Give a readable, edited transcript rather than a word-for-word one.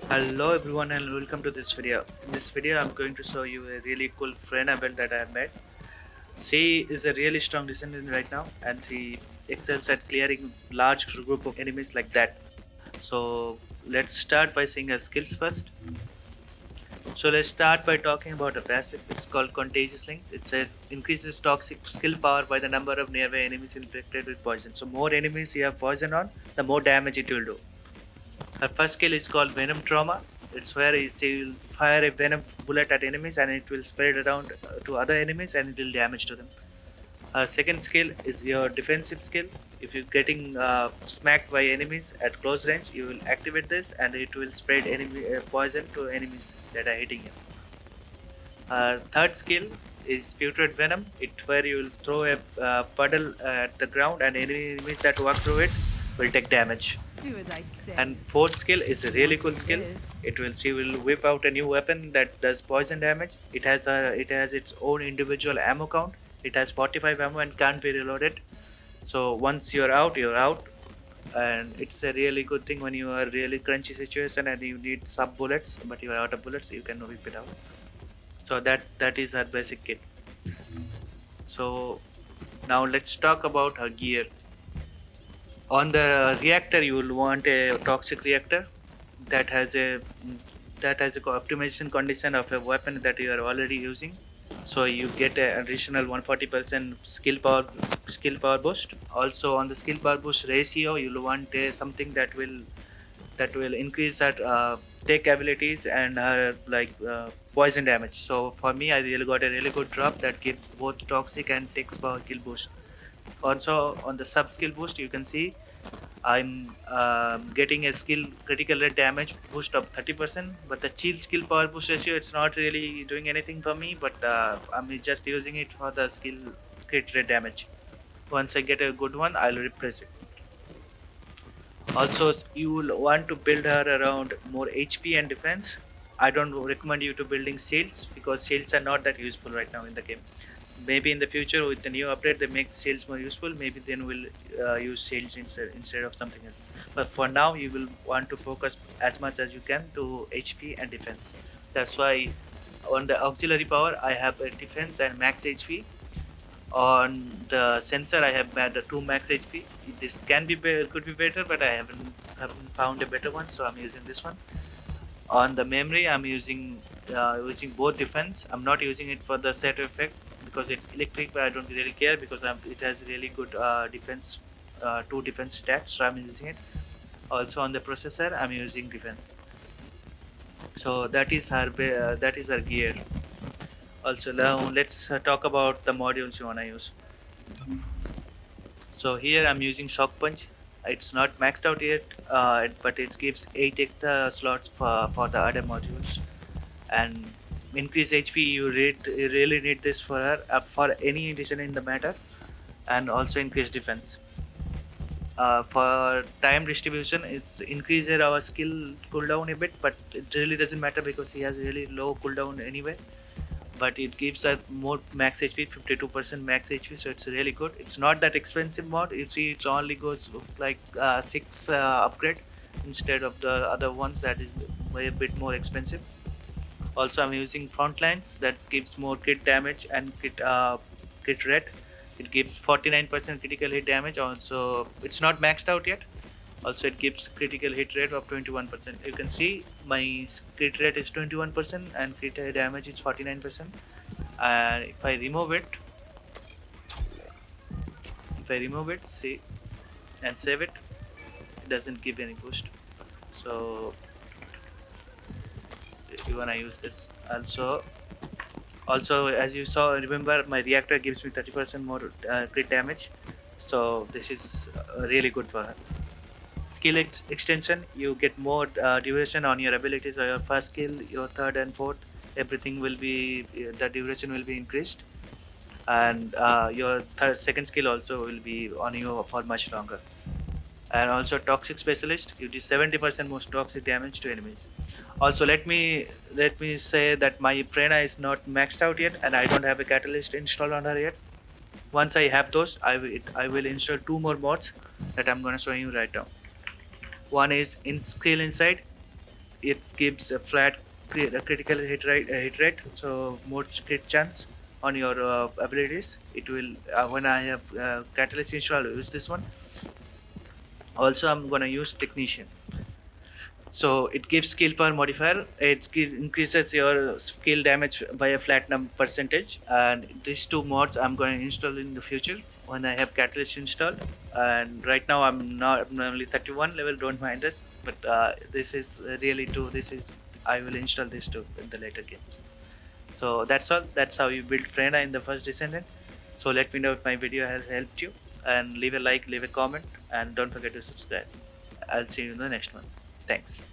Hello everyone and welcome to this video. In this video I'm going to show you a really cool Freyna build that I have made. She is a really strong Descendant right now and she excels at clearing large group of enemies like that. So let's start by seeing her skills first. So let's start by talking about a passive. It's called Contagious Link. It says increases toxic skill power by the number of nearby enemies infected with poison. So more enemies you have poison on, the more damage it will do. Her first skill is called Venom Trauma. It's where she will fire a venom bullet at enemies and it will spread around to other enemies and it will damage to them. Her second skill is your defensive skill. If you're getting smacked by enemies at close range, you will activate this and it will spread enemy poison to enemies that are hitting you. Her third skill is Putrid Venom. It where you will throw a puddle at the ground and enemies that walk through it will take damage. Do as I say. And fourth skill is a You really want to cool be skill. good. She will whip out a new weapon that does poison damage. It has its own individual ammo count. It has 45 ammo and can't be reloaded. So once you're out. And it's a really good thing when you are really crunchy situation and you need sub bullets, but you are out of bullets, you can whip it out. So that is her basic kit. So now let's talk about her gear. On the reactor you will want a toxic reactor that has a optimization condition of a weapon that you are already using, so you get an additional 140% skill power boost. Also on the skill power boost ratio you'll want something that will increase that take abilities and poison damage. So for me I really got a really good drop that gives both toxic and takes power kill boost. Also on the sub skill boost you can see I'm getting a skill critical rate damage boost of 30%, but the chill skill power boost ratio it's not really doing anything for me, but I'm just using it for the skill crit rate damage. Once I get a good one I'll replace it. Also you will want to build her around more HP and defense. I don't recommend you to building shields because shields are not that useful right now in the game. Maybe in the future with the new update they make shields more useful, maybe then we'll use shields instead of something else. But for now you will want to focus as much as you can to HP and defense. That's why on the auxiliary power I have a defense and max HP. On the sensor I have had a 2 max HP. This could be better, but I haven't found a better one, so I'm using this one. On the memory I'm using both defense. I'm not using it for the set effect because it's electric, but I don't really care because it has really good defense, 2 defense stats, so I'm using it. Also on the processor I'm using defense. So that is her gear. Also now let's talk about the modules you wanna use. So here I'm using shock punch. It's not maxed out yet, but it gives 8 extra slots for the other modules. And increase HP you really need this for any edition in the matter, and also increase defense. For time distribution it's increases our skill cooldown a bit, but it really doesn't matter because he has really low cooldown anyway. But it gives us more max HP, 52% max HP, so it's really good. It's not that expensive mod. You see it only goes of like 6 upgrade instead of the other ones that is way a bit more expensive. Also I'm using front lines that gives more crit damage and crit rate. It gives 49% critical hit damage. Also it's not maxed out yet. Also it gives critical hit rate of 21%. You can see my crit rate is 21% and crit damage is 49%. And if I remove it, see, and save it, it doesn't give any boost. So if you wanna use this, also as you saw, remember my reactor gives me 30% more crit damage. So this is really good for her. Skill extension, you get more duration on your abilities. So your first skill, your third and fourth, everything will be the duration will be increased, and your second skill also will be on you for much longer. And also toxic specialist, you do 70% most toxic damage to enemies. Also let me say that my Freyna is not maxed out yet and I don't have a catalyst installed on her yet. Once I have those, I will install 2 more mods that I'm going to show you right now. One is in skill inside. it gives a flat critical hit rate, so more crit chance on your abilities. It will when I have catalyst installed, I'll use this one. Also, I'm gonna use technician. So it gives skill power modifier. Increases your skill damage by a flat percentage. And these two mods I'm going to install in the future when I have Catalyst installed. And right now I'm only 31 level. Don't mind this, but this is really too. This is I will install this too in the later game. So that's all. That's how you build Freyna in the first Descendant. So let me know if my video has helped you, and leave a like, leave a comment, and don't forget to subscribe. I'll see you in the next one. Thanks.